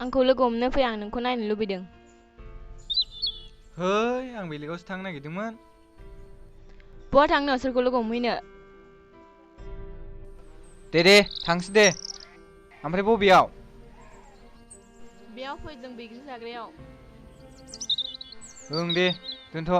आंखौ लोगो हमनो फै आं नोंखौ नायनो लुबैदों Hei, आं बेलेगावसो थांनो नागिरदोंमोन बहा थांनो सोरखौ लोगो हमहैनो दे थांसै दे ओमफ्राय बबेयाव बेयाव फै जों बैग्रि जाग्रायाव ओं दे दोनथ'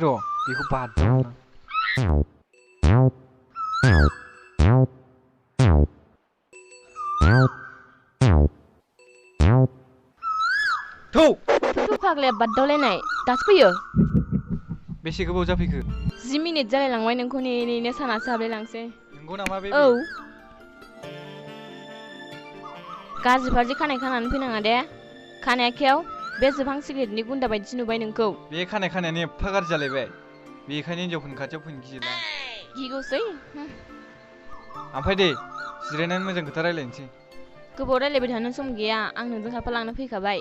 र' बेखौ बादजागोन थौ फाग्लाया बादावलायनाय दासो फैयो बेसे गोबाव जाफैखो 10 मिनिट जालायलांबाय नोंखौ नेनो सानासो हाबलायलांसै नंगौ नामा बे औ गाज्रि फाज्रि खानाय खानानै फैनाङा दे खानाया खेव बे जोबहां सिगारेटनि गुन्दा बायदिसो नुबाय नोंखौ बे खानायानो एफा गाज्रि जालायबाय बेखायनो हिनजावफोरनि खाथियाव फैनो गियोलां गिगौसै ओमफ्राय दे जिरायनानै मोजां खोथा रायलायनोसै गोबाव रायलायबाय थानो सम गैया आं नोंजों थाफालांनो फैखाबाय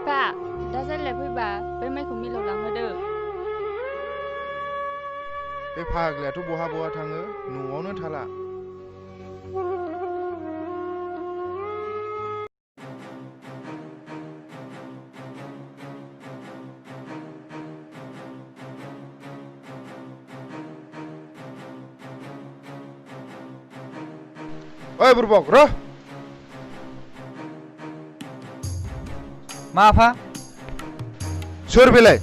बिफा दा जायलाय फैबा बे माइखौ मिलाव लांहोदो बे फाग्लायाथ' बहा थाङो न'आवनो थाला ओइ बुरबक र मा आफा सोर बेलाय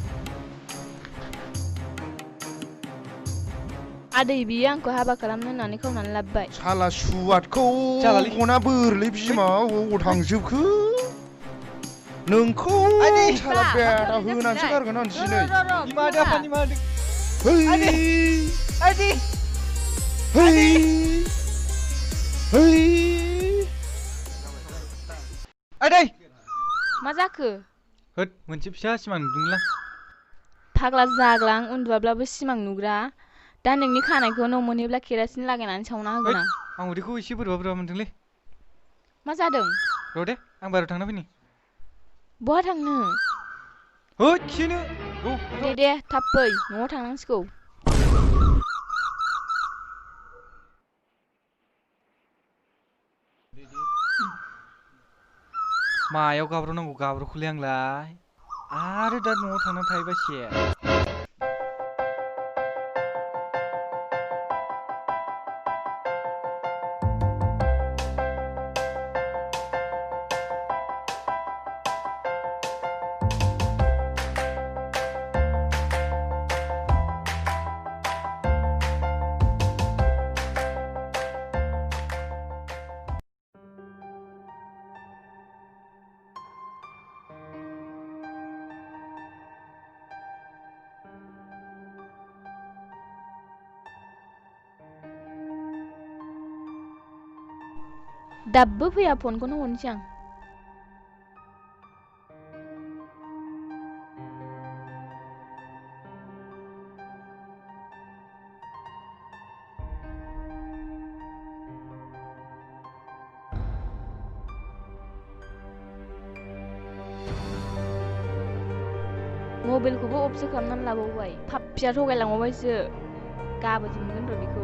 आदै बियो आंखौ हाबा खालामनो होननानै खावनानै लाबोबाय साला सुवादखौ जालालै गना बोरलै बिमा अबाव थांजोबखो नोंखौ साला बेदा होनानैसो गारगोन आं दिनै निमादो आफा निमादो है आदि है है आदै मा जाखो होद मोनसे फिसा सिमां नुदोंलां फाग्ला जाग्लां उन्दुआब्लाबो सिमां नुग्रा दा नोंनि खानायखौ न' मोनहैब्ला केरासिन लागायनानै सावना होगोन आं उदैखौ एसे बोरैबा मोनदोंलै मा जादों र' दे आं बाहेरायाव थांना फैनि बहा थांनो होद खिनो दे थाब फै न'आव थांनांसिगौ मायाव गाब्र'नांगौ गाब्र'खौलै आंलाय आरो दा न'आव थांनानै थाहैबा से दाबो फैया फनखौनो हरनोसै आं मबाइलखौबो अफसो खालामनानै लाबावबाय फाफ्पिया थगायलांबावबायसो गाबोनसो मोनगोन र' बेखौ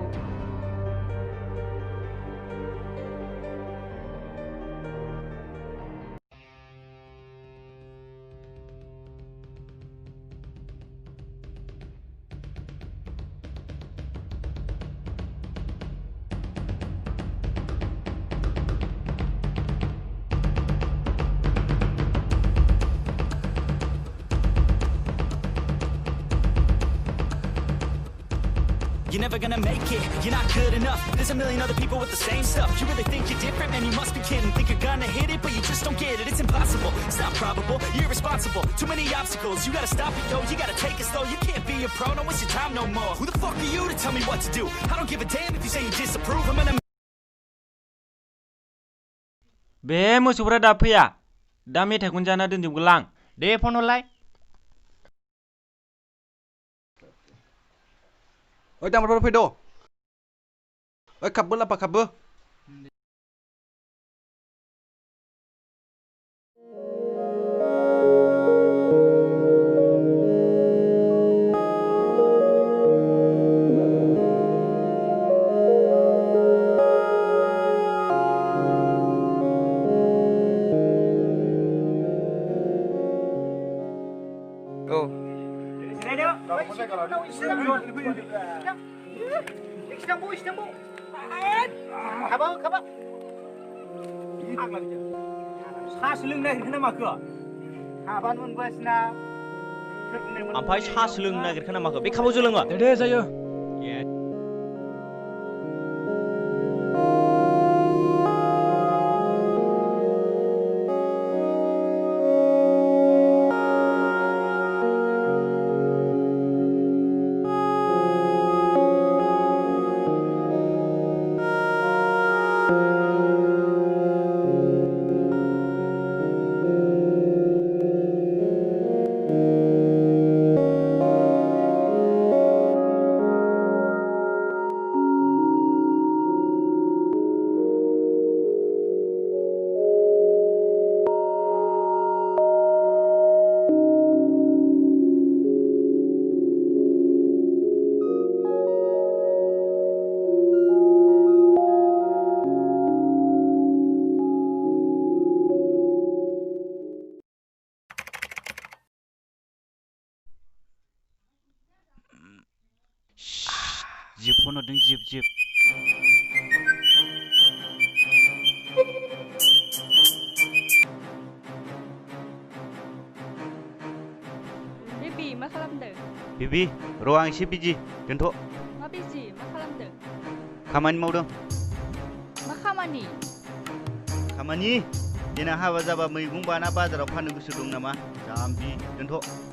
You're never gonna make it, you're not good enough. There's a million other people with the same stuff. You really think you're different? Man, you must be kidding. Think you're gonna hit it, but you just don't get it. It's impossible, it's not probable, you're irresponsible. Too many obstacles, you gotta stop it, yo. You gotta take it slow, you can't be a pro. Don't waste your time no more. Who the fuck are you to tell me what to do? I don't give a damn if you say you disapprove. I'm gonna बे मोसौफ्रा दा फैया दा मेथाइखौनो जाना दोनजोबगोनलां दे phone हरलाय ओइ दामफोर फैद' ओइ खाबबो लाफा खाबबो ओमफ्राय सा सोलोंनो नागिरखो ना माखो बे खाबाव लोङो दे जायो जिब फन हरदों जिब बेबि मा खालामदों बेबि र' आं एसे बिजि दोनथ' मा बिजि मा खालामदों खामानि मावदों मा खामानि खामानि देनां हाबा जाबा मैगं बाना बाजाराव फाननो गोसो दं नामा जाम्बि दोनथ'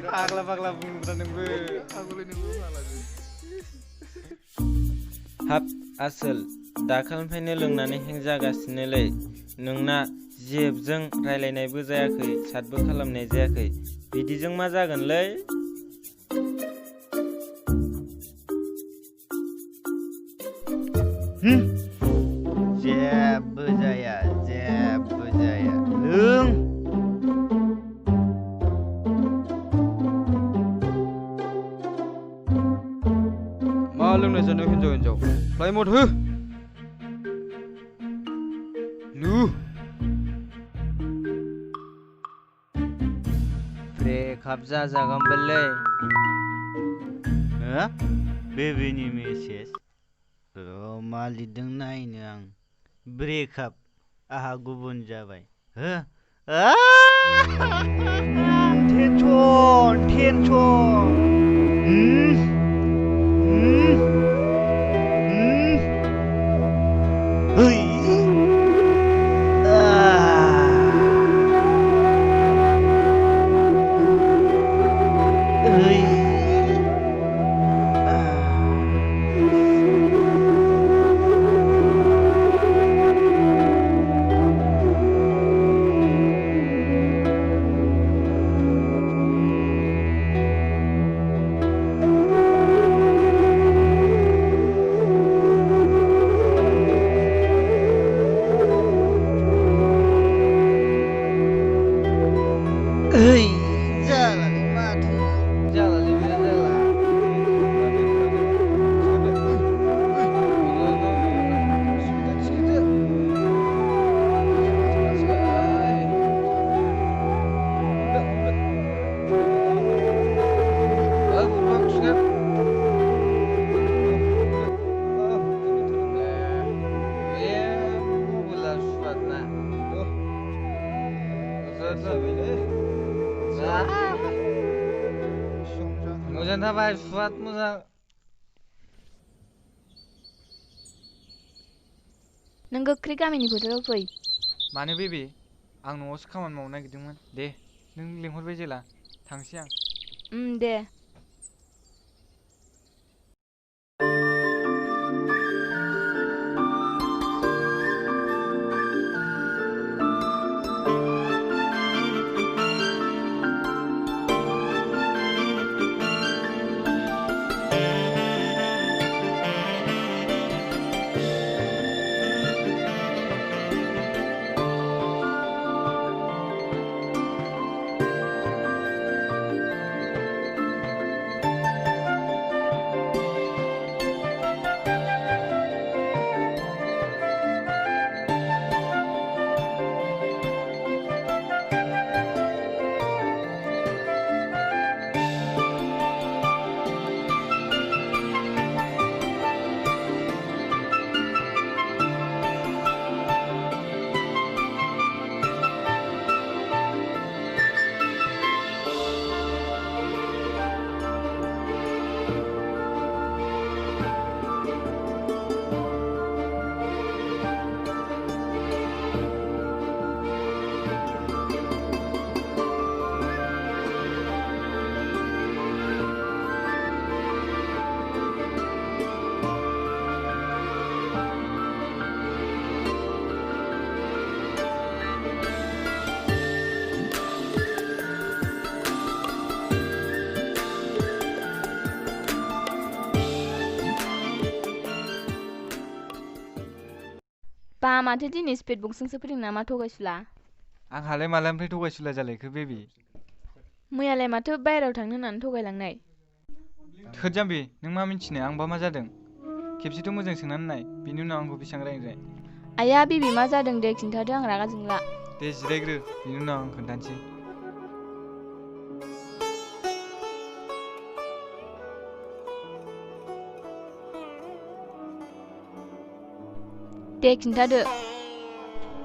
फाग्ला फाग्ला बुंग्रा नोंबो आगोलै नोंबो मालाजों हाब आसोल दाखालिनिफ्रायनो लोंनानै हें जागासिनोलै नोंना जेबजों रायलायनायबो जायाखै सातबो खालामनाय जायाखै बिदिजों मा जागोनलै जेबो जाया लों मा लोंनाय जानायाव हिनजाव फ्लाइमड हो नु ब्रेकआप जाजागोनबोलै हो बेबिनि मेसेज र' मा लिरदों नायनो आं ब्रेकआप आहा गुबुन जाबाय हो टेनसन Hey! मोजां थाबाय सुवाद मोजां नों गोख्रै गामिनि फोथाराव फै मानो बेबि आं न'आवसो खामानि मावनो नागिरदोंमोन दे नों लिंहरबाय जेला थांसै आं दे बा माथो दिनै स्पिड बक्सजोंसो फैदों नामा थगायसुला आंहालाय मालानिफ्राय थगायसुला जालायखो बेबि मैयालाय माथो बायहेरायाव थांनो होननानै थगायलांनाय थोद जाम्बि नों मा मिन्थिनो आंबा मा जादों खेबसेथ' मोजां सोंनानै नाय बिनि उनाव आंखौ बेसेबां रायग्राय आया बेबि मा जादों दे खिन्थादो आं रागा जोंला दे जिरायग्रो बिनि उनाव आं खोन्थानोसै दे खिन्थादो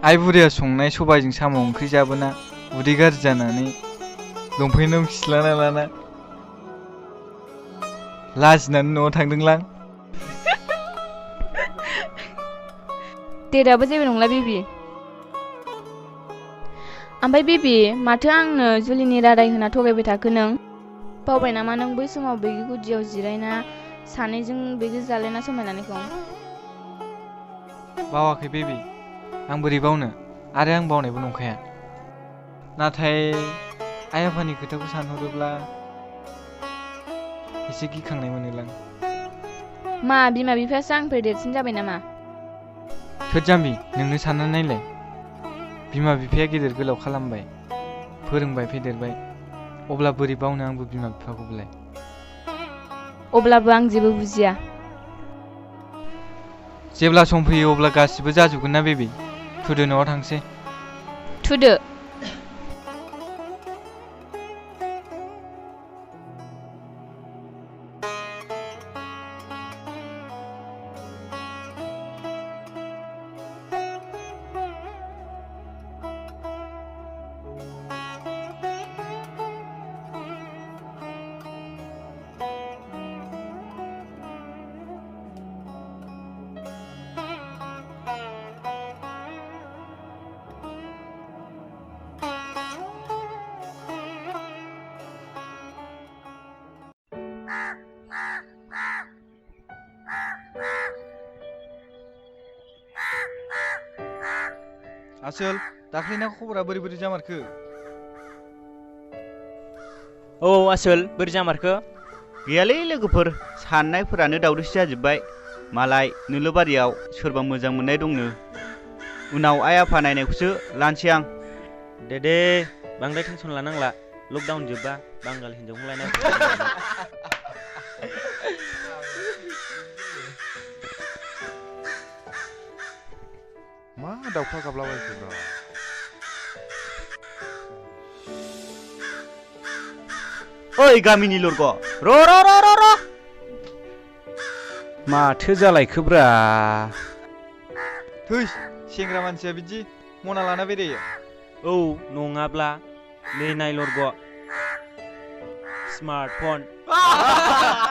आइ बुरैया संनाय सबायजों साम' ओंख्रि जाबोना उदै गाज्रि जानानै लंपेन्टाव खिस्लाना लाना लाजिनानै न'आव थांदोंलां दे दाबो जेबो नंला बेबि ओमफ्राय बेबि माथो आंनो जुलिनि रादाय होना थगायबाय थाखो नों बावबाय नामा नों बै समाव बैगि गुदियाव जिरायना सानैजों बैगि जालायना समाय लानायखौ बावाखै बेबि आं बोरै बावनो आरो आं बावनायबो नंखाया नाथाय आइ आफानि खोथाखौ सानहरोब्ला एसे गिखांनाय मोनोलां मा बिमा बिफायासो आंनिफ्राय देरसिन जाबाय नामा थोद जाम्बि नोंनो साननानै नायलाय बिमा बिफाया गेदेर गोलाव खालामबाय फोरोंबाय फेदेरबाय अब्ला बोरै बावनो आंबो बिमा बिफाखौलाय अब्लाबो आं जेबो बुजिया जेब्ला सम फैयो अब्ला गासिबो जाजोबगोन ना बेबि थुदो न'आव थांसै थुदो आसोल दाख्लैना खबरा बोरै बोरै जामारखो औ आसोल बोरै जामारखो गैयालै लोगोफोर साननायफोरानो दावदैसो जाजोब्बाय मालाय नोलोबारियाव सोरबा मोजां मोननाय दंनो उनाव आइ आफा नायनायखौसो लानोसै आं दे बांद्राय टेनसन लानांला लकडाउन जोबबा बांगाल हिन्जावखौ लायना मा दाउखा गाबलाबायखोब्रा ओइ गामिनि लरग' र' माथो जालायखोब्रा थैस सेंग्रा मानसिया बिदि मना लाना बेरायो औ नङाब्ला नै नाय लरग' स्मार्टफन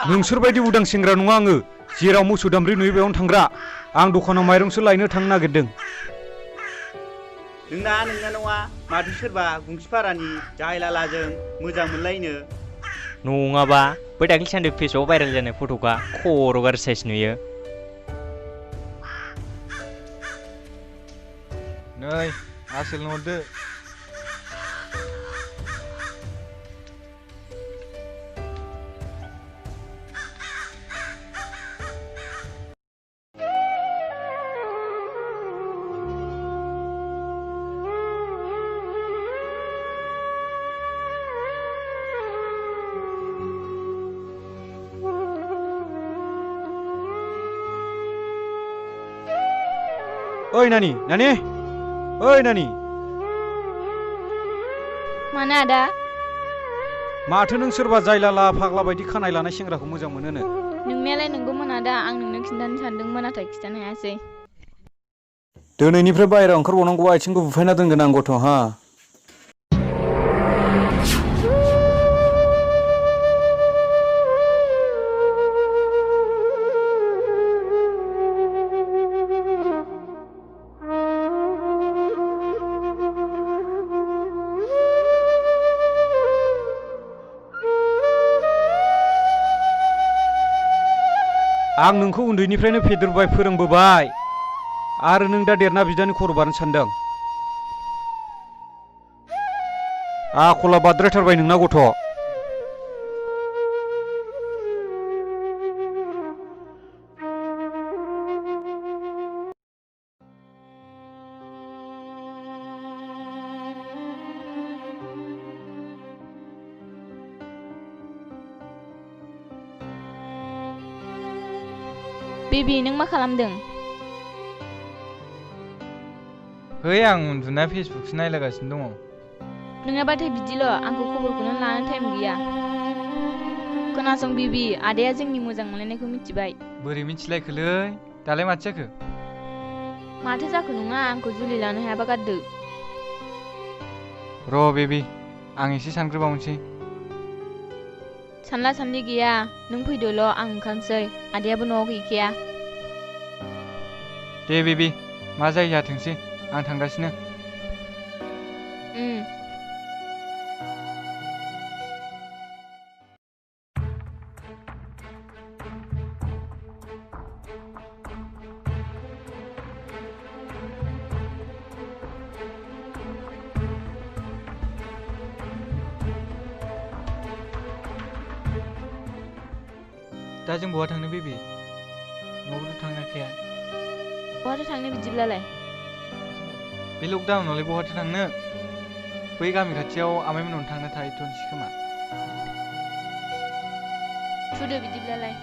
नोंसोरबायदि उदां सेंग्रा नङा आङो जेराव मोसौ दामब्रि नुयो बेयावनो थांग्रा आं दखानाव माइरंसो लायनो थांनो नागिरदों नोंना नङा माथो सोरबा गंसिपारानि जाहायलालाजों मोजां मोनलायनो नङाबा बै दाख्लै सानदे फेसबुकआव भाइरेल जानाय फट'आ खर' गाज्रि साइस नुयो नै आसोलनो हरदो ओइ नानि ओइ नानि मानो आदा माथो नों सोरबा जायलाला फाग्ला बायदि खानाय लानाय सेंग्राखौ मोजां मोनोनो नोंनायालाय नंगौमोन आदा आं नोंनो खिन्थानो सानदोंमोन नाथाय खिन्थानो हायासै दिनैनिफ्राय बाहेरायाव ओंखारबावनांगौ आथिंखौ बुफायना दोनगोन आं गथ' हा आं नोंखौ उन्दैनिफ्रायनो फेदेरबाय फोरोंबोबाय आरो नों दा देरना बिदानि खर' बारनो सानदों आखला बाद्रायथारबाय नोंना गथ' बेबि नों मा खालामदों है आं उन्दुना फेसबुकसो नायलागासिनो दङ नङाबाथाय बिदिल' आंखौ खबरखौनो लानो टाइम गैया खोनासं बेबि आदाया जोंनि मोजां मोनलायनायखौ मिथिबाय बोरै मिथिलायखोलै दालाय माथो जाखो माथो जाखो नङा आंखौ जुलि लानो हायाबा गारदो र' बेबि आं एसे सानग्रोबावनोसै सानला सानलि गैया नों फैदोल' आं ओंखारसै आदायाबो न'आव गैखाया दे बेबि मा जायो जाथोंसै आं थांगासिनो दा जों बहा थांनो बेबि न'आवबोथ' थांनो हाखाया बहाथो थांनो बिदिब्लालाय बे लकडाउनावलाय बहाथो थांनो बै गामि खाथियाव आमाइमोनावनो थांना थाहैथ'नोसै खोमा थुदो बिदिब्लालाय